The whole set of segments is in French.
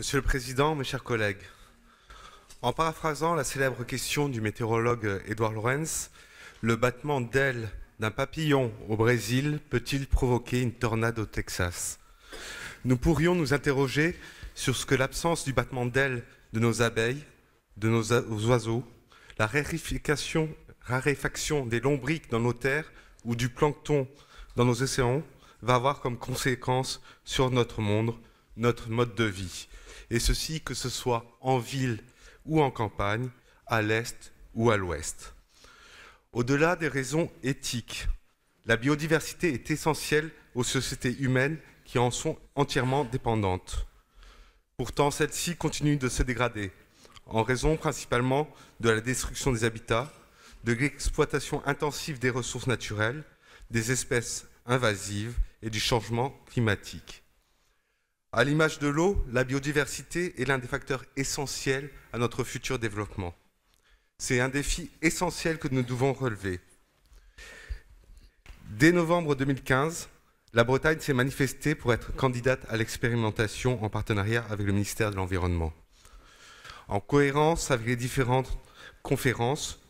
Monsieur le Président, mes chers collègues, en paraphrasant la célèbre question du météorologue Édouard Lorenz, le battement d'ailes d'un papillon au Brésil peut-il provoquer une tornade au Texas? Nous pourrions nous interroger sur ce que l'absence du battement d'ailes de nos abeilles, de nos oiseaux, la raréfaction des lombriques dans nos terres ou du plancton dans nos océans va avoir comme conséquence sur notre monde, notre mode de vie. Et ceci, que ce soit en ville ou en campagne, à l'est ou à l'ouest. Au-delà des raisons éthiques, la biodiversité est essentielle aux sociétés humaines qui en sont entièrement dépendantes. Pourtant, celle-ci continue de se dégrader, en raison principalement de la destruction des habitats, de l'exploitation intensive des ressources naturelles, des espèces invasives et du changement climatique. À l'image de l'eau, la biodiversité est l'un des facteurs essentiels à notre futur développement. C'est un défi essentiel que nous devons relever. Dès novembre 2015, la Bretagne s'est manifestée pour être candidate à l'expérimentation en partenariat avec le ministère de l'Environnement. En cohérence avec les différentes conférences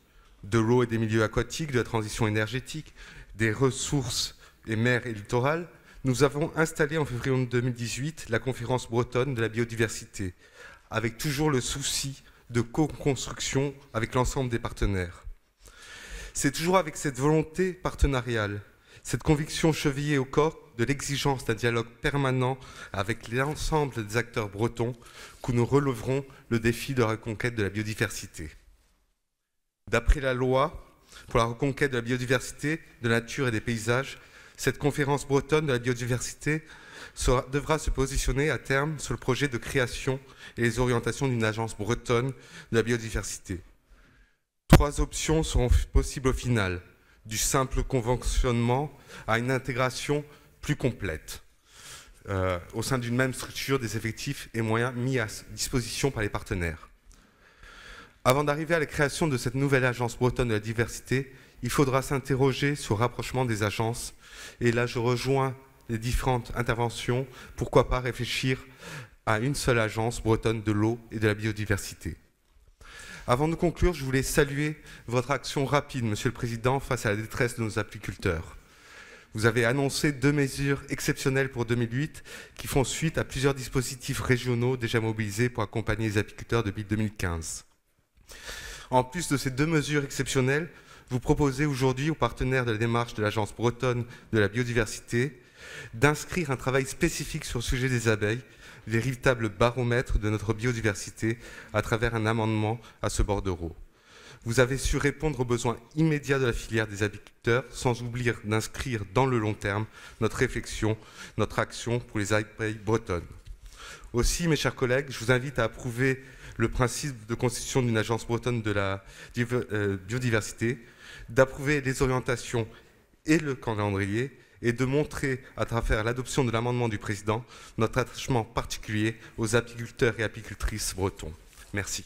de l'eau et des milieux aquatiques, de la transition énergétique, des ressources et mers et littorales, nous avons installé en février 2018 la conférence bretonne de la biodiversité, avec toujours le souci de co-construction avec l'ensemble des partenaires. C'est toujours avec cette volonté partenariale, cette conviction chevillée au corps de l'exigence d'un dialogue permanent avec l'ensemble des acteurs bretons que nous releverons le défi de la reconquête de la biodiversité. D'après la loi pour la reconquête de la biodiversité, de la nature et des paysages, cette conférence bretonne de la biodiversité devra se positionner à terme sur le projet de création et les orientations d'une agence bretonne de la biodiversité. 3 options seront possibles au final, du simple conventionnement à une intégration plus complète, au sein d'une même structure des effectifs et moyens mis à disposition par les partenaires. Avant d'arriver à la création de cette nouvelle agence bretonne de la diversité, il faudra s'interroger sur le rapprochement des agences. Et là, je rejoins les différentes interventions. Pourquoi pas réfléchir à une seule agence bretonne de l'eau et de la biodiversité. Avant de conclure, je voulais saluer votre action rapide, Monsieur le Président, face à la détresse de nos apiculteurs. Vous avez annoncé 2 mesures exceptionnelles pour 2008 qui font suite à plusieurs dispositifs régionaux déjà mobilisés pour accompagner les apiculteurs depuis 2015. En plus de ces 2 mesures exceptionnelles, vous proposez aujourd'hui aux partenaires de la démarche de l'Agence bretonne de la biodiversité d'inscrire un travail spécifique sur le sujet des abeilles, véritable baromètre de notre biodiversité, à travers un amendement à ce bordereau. Vous avez su répondre aux besoins immédiats de la filière des apiculteurs, sans oublier d'inscrire dans le long terme notre réflexion, notre action pour les abeilles bretonnes. Aussi, mes chers collègues, je vous invite à approuver le principe de constitution d'une agence bretonne de la biodiversité, d'approuver les orientations et le calendrier, et de montrer, à travers l'adoption de l'amendement du Président, notre attachement particulier aux apiculteurs et apicultrices bretons. Merci.